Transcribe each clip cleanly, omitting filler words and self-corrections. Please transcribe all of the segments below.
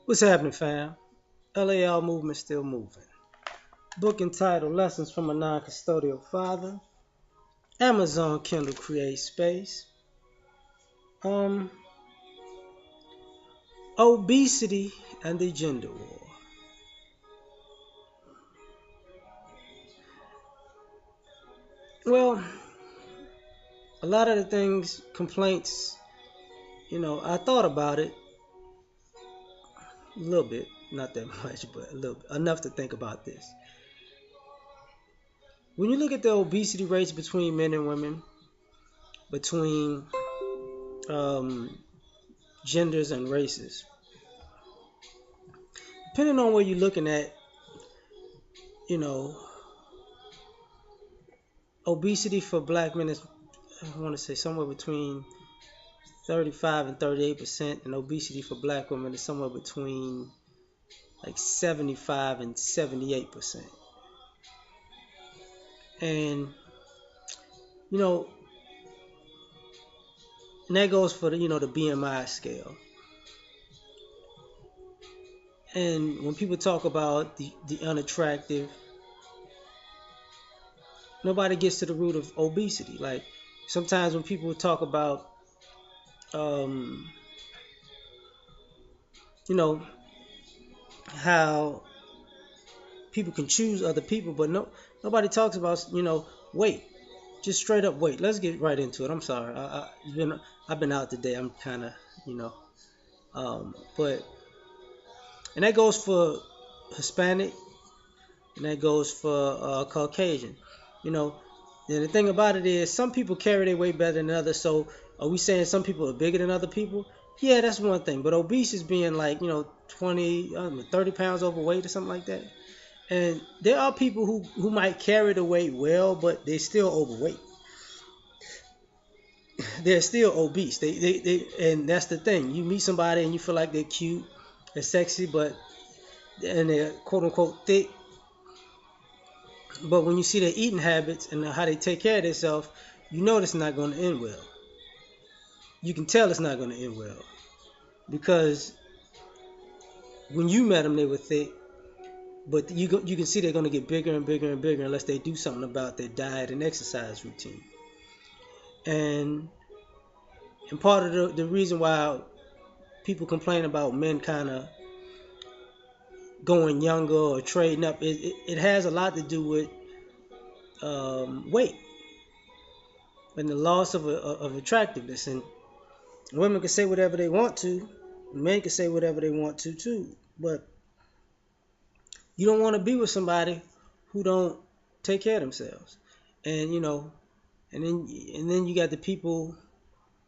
What's happening, fam? L.A.R movement still moving. Book entitled Lessons from a Non-Custodial Father. Amazon Kindle Create Space. Um, Obesity and the Gender War. Well, a lot of the things, complaints, I thought about it a little bit, not that much, but a little enough to think about this. When you look at the obesity rates between men and women, between um, genders and races, depending on where you're looking at, you know, obesity for black men is, I want to say, somewhere between 35 and 38%, and obesity for black women is somewhere between like 75 and 78%. And you know, and that goes for the BMI scale. And when people talk about the unattractive, nobody gets to the root of obesity. Like sometimes when people talk about um, you know how people can choose other people, but nobody talks about weight, just straight up weight. Let's get right into it. I'm sorry, I've been out today. I'm kind of you know, but and that goes for Hispanic, and that goes for Caucasian. You know, and the thing about it is, some people carry their weight better than others. So, are we saying some people are bigger than other people? Yeah, that's one thing. But obese is being like 20, 30 pounds overweight or something like that. And there are people who might carry the weight well, but they're still overweight. They're still obese. And that's the thing. You meet somebody and you feel like they're cute, they're sexy, and they're quote unquote thick. But when you see their eating habits and how they take care of themselves, you know it's not going to end well. You can tell it's not going to end well because when you met them, they were thick, but you can see they're going to get bigger and bigger and bigger unless they do something about their diet and exercise routine. And and part of the reason why people complain about men kind of going younger or trading up, it has a lot to do with weight and the loss of attractiveness. And women can say whatever they want to, men can say whatever they want to too. But you don't want to be with somebody who don't take care of themselves. And and then you got the people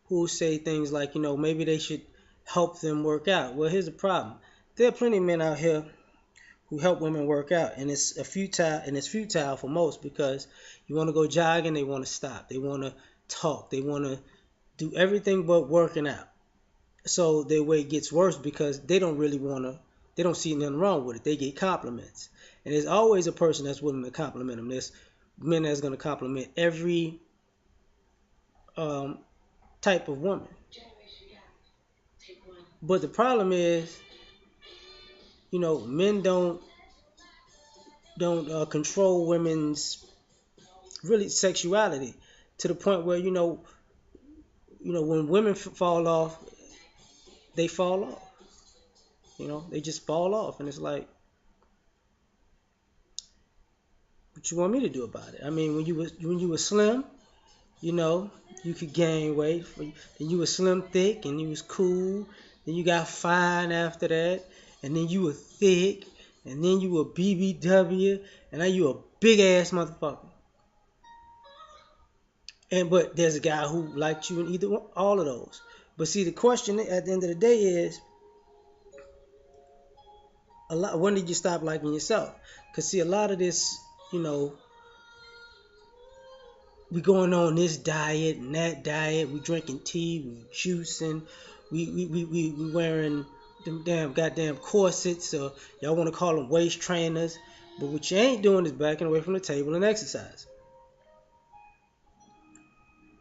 who say things like, maybe they should help them work out. Well, here's the problem. There are plenty of men out here who help women work out, and it's futile for most because you want to go jogging, they want to stop, they want to talk, they want to do everything but working out. So their weight gets worse because they don't see nothing wrong with it. They get compliments, and there's always a person that's willing to compliment them. There's men that's going to compliment every um, type of woman. But the problem is, men don't control women's really sexuality to the point where when women fall off, they fall off. They just fall off, and it's like, what you want me to do about it? I mean, when you were slim, you know, you could gain weight. And you were slim, thick, and you was cool. Then you got fine after that, and then you were thick, and then you were BBW, and now you a big ass motherfucker. But there's a guy who liked you in either one, all of those. But see, the question at the end of the day is, when did you stop liking yourself? Because see, a lot of this, you know, we going on this diet and that diet. We drinking tea, we juicing, we wearing them damn goddamn corsets, or y'all want to call them waist trainers. But what you ain't doing is backing away from the table and exercise.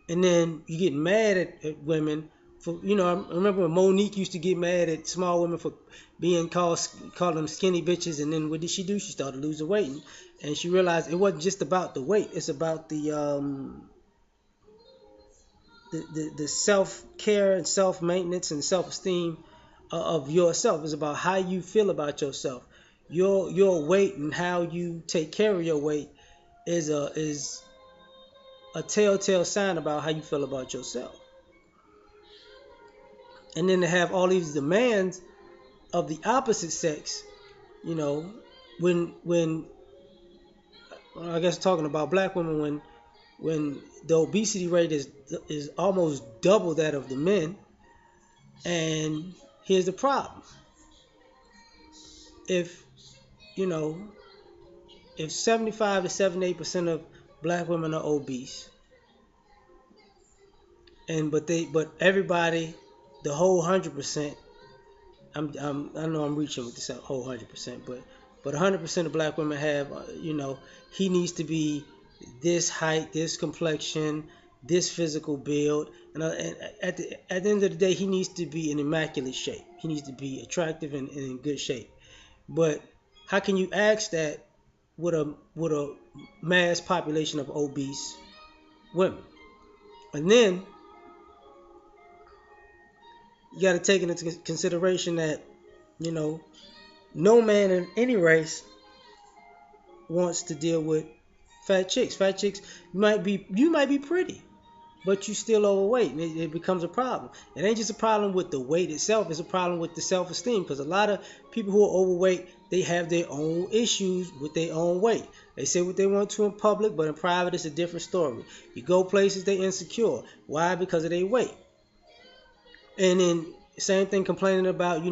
And then you get mad at women I remember when Monique used to get mad at small women for being called them skinny bitches, and then what did she do? She started losing weight, and she realized it wasn't just about the weight. It's about the self care and self maintenance and self esteem of yourself. It's about how you feel about yourself. Your weight and how you take care of your weight is a telltale sign about how you feel about yourself. And then to have all these demands of the opposite sex, you know, when I guess talking about black women, when the obesity rate is almost double that of the men. And here's the problem: if you know if 75 to 78% of black women are obese, and but everybody, the whole 100%, I know I'm reaching with this whole 100%, but 100% of black women have, he needs to be this height, this complexion, this physical build, and at the end of the day, he needs to be in immaculate shape. He needs to be attractive and in good shape. But how can you ask that with a mass population of obese women? And then you got to take into consideration that you know no man in any race wants to deal with fat chicks. Fat chicks, you might be pretty, but you still overweight, and it becomes a problem. It ain't just a problem with the weight itself; it's a problem with the self-esteem. Because a lot of people who are overweight, they have their own issues with their own weight. They say what they want to in public, but in private, it's a different story. You go places, they insecure. Why? Because of their weight. And then same thing complaining about,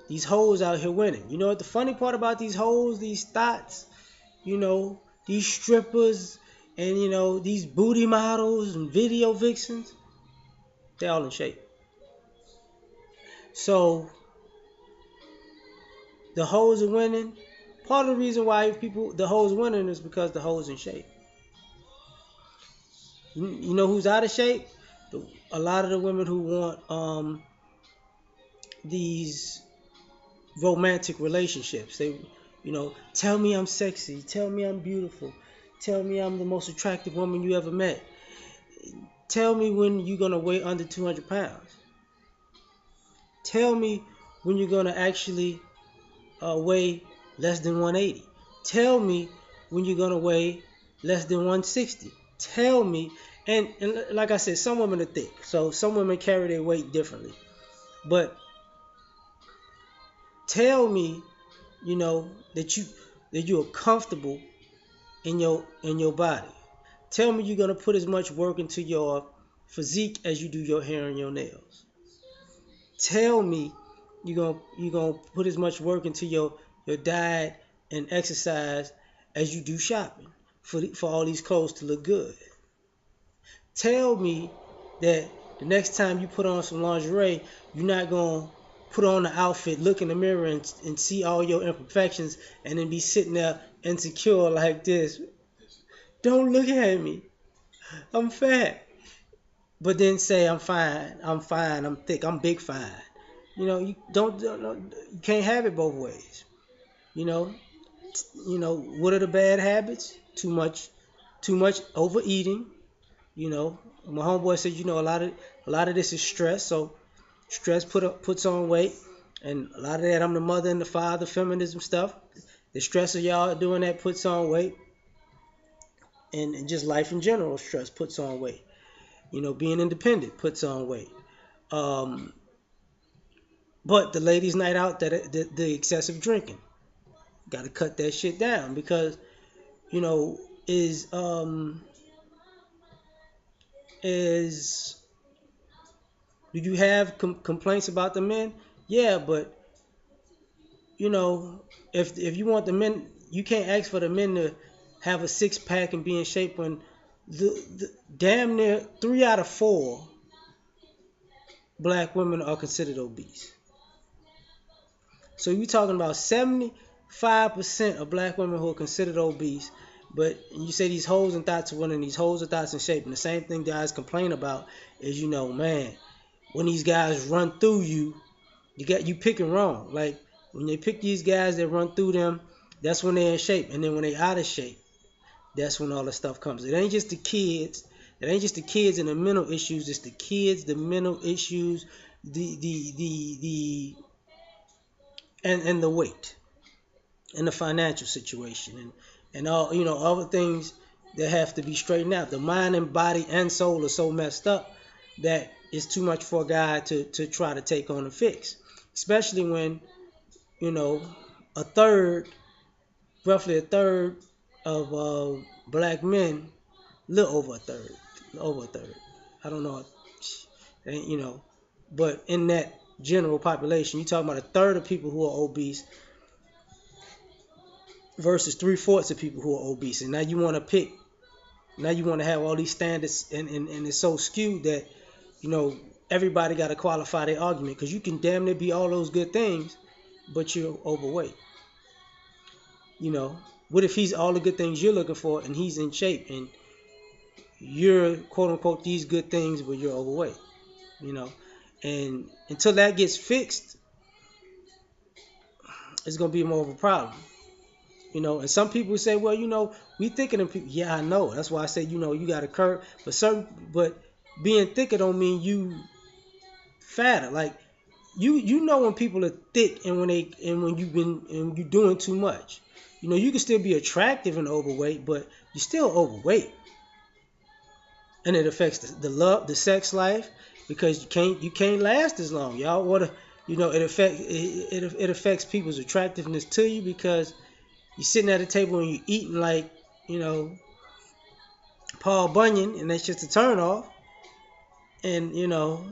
these hoes out here winning. You know what the funny part about these hoes, these thoughts, these strippers and these booty models and video vixens, they all in shape. So the hoes are winning. Part of the reason why the hoes winning is because the hoes in shape. You know who's out of shape? A lot of the women who want these romantic relationships. Tell me I'm sexy. Tell me I'm beautiful. Tell me I'm the most attractive woman you ever met. Tell me when you're going to weigh under 200 pounds. Tell me when you're going to actually weigh less than 180. Tell me when you're going to weigh less than 160. Tell me. And like I said, some women are thick. So some women carry their weight differently. But tell me, that you are comfortable in your body. Tell me you're gonna put as much work into your physique as you do your hair and your nails. Tell me you're gonna put as much work into your diet and exercise as you do shopping for all these clothes to look good. Tell me that the next time you put on some lingerie, you're not gonna put on the outfit, look in the mirror, and see all your imperfections, and then be sitting there insecure like this. Don't look at me. I'm fat. But then say I'm fine. I'm fine. I'm thick. I'm big fine. You you can't have it both ways. You know. What are the bad habits? Too much overeating. My homeboy said, a lot of this is stress. So stress puts on weight, and a lot of that, I'm the mother and the father, feminism stuff. The stress of y'all doing that puts on weight, and just life in general, stress puts on weight. Being independent puts on weight. Um, but the ladies' night out, the excessive drinking, got to cut that shit down because is is do you have complaints about the men? Yeah, but if you want the men, you can't ask for the men to have a six pack and be in shape when the damn near 3 out of 4 black women are considered obese. So you're talking about 75% of black women who are considered obese, but you say these hoes and thoughts are winning, these hoes are thoughts in shape, and the same thing guys complain about is, man, when these guys run through you, you picking wrong. Like when they pick these guys that run through them, that's when they're in shape. And then when they out of shape, that's when all the stuff comes. It ain't just the kids. It ain't just the kids and the mental issues. It's the kids, the mental issues, the and the weight and the financial situation and all other things that have to be straightened out. The mind and body and soul are so messed up that it's too much for a guy to try to take on and fix. Especially when you know a third, roughly a third of black men, little over a third. I don't know, but in that general population, you're talking about a third of people who are obese versus three-fourths of people who are obese. And now you want to pick, now you want to have all these standards, and it's so skewed that, everybody got to qualify their argument because you can damn near be all those good things, but you're overweight. What if he's all the good things you're looking for and he's in shape and you're quote unquote these good things, but you're overweight? And until that gets fixed, it's going to be more of a problem. And some people say, well, we thicker than people. Yeah, I know. That's why I say, you got a curve. But being thicker don't mean you fatter. Like you know when people are thick and when you're doing too much. You can still be attractive and overweight, but you're still overweight, and it affects the sex life because you can't last as long. Y'all wanna, it affects people's attractiveness to you because you're sitting at a table and you're eating like, Paul Bunyan, and that's just a turn off. And you don't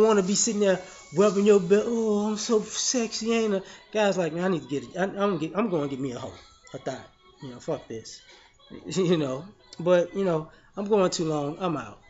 want to be sitting there rubbing your belly. Oh, I'm so sexy, ain't I? Guys like, man, I need to get it. I'm going to get me a hoe, a thigh. Fuck this. But I'm going too long. I'm out.